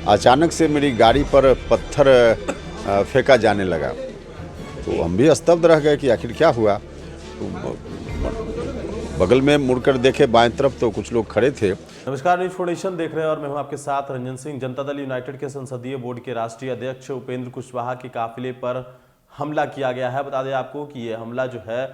अचानक से मेरी गाड़ी पर पत्थर फेंका जाने लगा। तो हम भी स्तब्ध रह गए कि आखिर क्या हुआ। तो बगल में मुड़कर देखे बाएं तरफ तो कुछ लोग खड़े थे। नमस्कार, न्यूज फोर्नेशन देख रहे हैं और मैं हूं आपके साथ रंजन सिंह। जनता दल यूनाइटेड के संसदीय बोर्ड के राष्ट्रीय अध्यक्ष उपेंद्र कुशवाहा के काफिले पर हमला किया गया है। बता दें आपको कि ये हमला जो है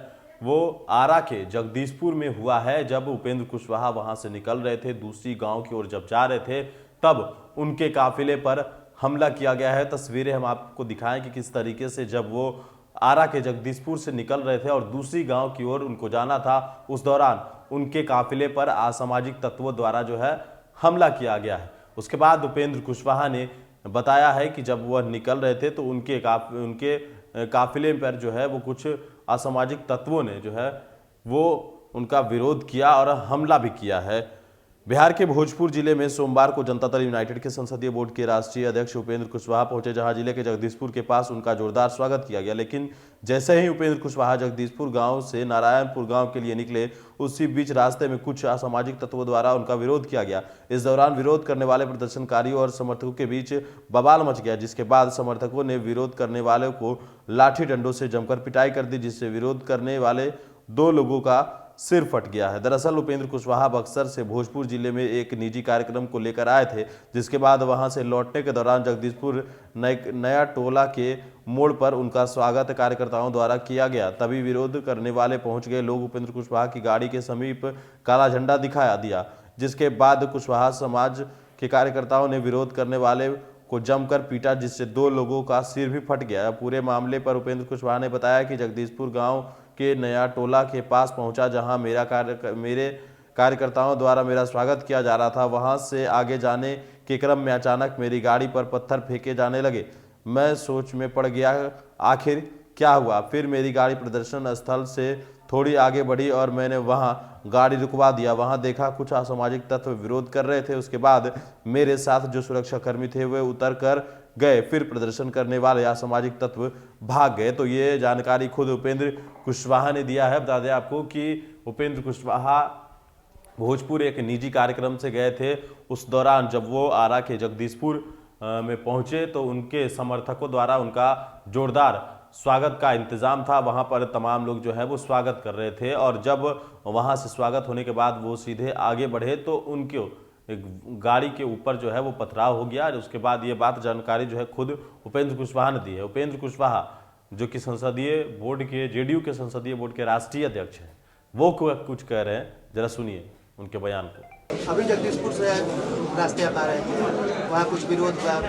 वो आरा के जगदीशपुर में हुआ है। जब उपेंद्र कुशवाहा वहां से निकल रहे थे, दूसरी गांव की ओर जब जा रहे थे, तब उनके काफिले पर हमला किया गया है। तस्वीरें हम आपको दिखाएं कि किस तरीके से जब वो आरा के जगदीशपुर से निकल रहे थे और दूसरी गांव की ओर उनको जाना था, उस दौरान उनके काफिले पर असामाजिक तत्वों द्वारा जो है हमला किया गया है। उसके बाद उपेंद्र कुशवाहा ने बताया है कि जब वह निकल रहे थे तो उनके काफिले पर जो है वो कुछ असामाजिक तत्वों ने जो है वो उनका विरोध किया और हमला भी किया है। बिहार के भोजपुर जिले में सोमवार को जनता दल यूनाइटेड के संसदीय बोर्ड के राष्ट्रीय अध्यक्ष उपेंद्र कुशवाहा पहुंचे, जहां जिले के जगदीशपुर के पास उनका जोरदार स्वागत किया गया। लेकिन जैसे ही उपेंद्र कुशवाहा जगदीशपुर गांव से नारायणपुर गांव के लिए निकले, उसी बीच रास्ते में कुछ असामाजिक तत्वों द्वारा उनका विरोध किया गया। इस दौरान विरोध करने वाले प्रदर्शनकारियों और समर्थकों के बीच बवाल मच गया, जिसके बाद समर्थकों ने विरोध करने वालों को लाठी डंडों से जमकर पिटाई कर दी, जिससे विरोध करने वाले 2 लोगों का सिर फट गया है। दरअसल उपेंद्र कुशवाहा बक्सर से भोजपुर जिले में एक निजी कार्यक्रम को लेकर आए थे, जिसके बाद वहां से लौटने के दौरान जगदीशपुर नया टोला के मोड़ पर उनका स्वागत कार्यकर्ताओं द्वारा किया गया। तभी विरोध करने वाले पहुंच गए लोग उपेंद्र कुशवाहा की गाड़ी के समीप काला झंडा दिखाया दिया, जिसके बाद कुशवाहा समाज के कार्यकर्ताओं ने विरोध करने वाले को जमकर पीटा, जिससे 2 लोगों का सिर भी फट गया। पूरे मामले पर उपेंद्र कुशवाहा ने बताया कि जगदीशपुर गांव के नया टोला के पास पहुंचा, जहां मेरे कार्यकर्ताओं द्वारा मेरा स्वागत किया जा रहा था। वहां से आगे जाने के क्रम में अचानक मेरी गाड़ी पर पत्थर फेंके जाने लगे। मैं सोच में पड़ गया, आखिर क्या हुआ। फिर मेरी गाड़ी प्रदर्शन स्थल से थोड़ी आगे बढ़ी और मैंने वहां गाड़ी रुकवा दिया। वहां देखा कुछ असामाजिक तत्व विरोध कर रहे थे। उसके बाद मेरे साथ जो सुरक्षाकर्मी थे वे उतर कर गए। फिर प्रदर्शन करने वाले असामाजिक तत्व भाग गए। तो ये जानकारी खुद उपेंद्र कुशवाहा ने दिया है। बता दें आपको कि उपेंद्र कुशवाहा भोजपुर एक निजी कार्यक्रम से गए थे। उस दौरान जब वो आरा के जगदीशपुर में पहुंचे तो उनके समर्थकों द्वारा उनका जोरदार स्वागत का इंतजाम था। वहां पर तमाम लोग जो है वो स्वागत कर रहे थे और जब वहां से स्वागत होने के बाद वो सीधे आगे बढ़े तो उनके गाड़ी के ऊपर जो है वो पथराव हो गया। उसके बाद ये बात जानकारी जो है खुद उपेंद्र कुशवाहा ने दी है। उपेंद्र कुशवाहा जो कि संसदीय बोर्ड के जेडीयू के संसदीय बोर्ड के राष्ट्रीय अध्यक्ष हैं, वो कुछ कह रहे हैं, जरा सुनिए उनके बयान को। अभी जगदीशपुर से रास्ते आ रहे थे, वहाँ कुछ विरोध हुआ,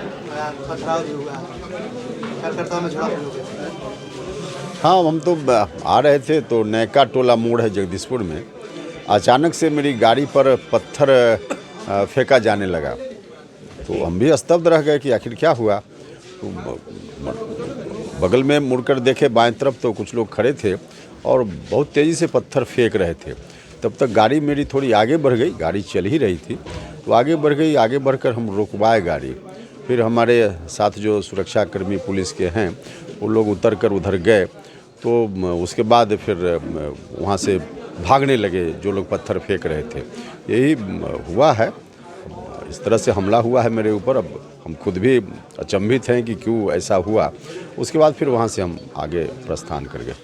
पथराव भी हुआ, कार्यकर्ताओं में झड़प भी हो गया। हाँ, हम तो आ रहे थे तो नयका टोला मोड़ है जगदीशपुर में। अचानक से मेरी गाड़ी पर पत्थर फेंका जाने लगा। तो हम भी स्तब्ध रह गए कि आखिर क्या हुआ। तो बगल में मुड़कर देखे बाएं तरफ तो कुछ लोग खड़े थे और बहुत तेज़ी से पत्थर फेंक रहे थे। तब तक गाड़ी मेरी थोड़ी आगे बढ़ गई, गाड़ी चल ही रही थी तो आगे बढ़ गई। आगे बढ़कर हम रुकवाए गाड़ी। फिर हमारे साथ जो सुरक्षाकर्मी पुलिस के हैं वो लोग उतर कर उधर गए। तो उसके बाद फिर वहाँ से भागने लगे जो लोग पत्थर फेंक रहे थे। यही हुआ है, इस तरह से हमला हुआ है मेरे ऊपर। अब हम खुद भी अचंभित हैं कि क्यों ऐसा हुआ। उसके बाद फिर वहाँ से हम आगे प्रस्थान कर गए।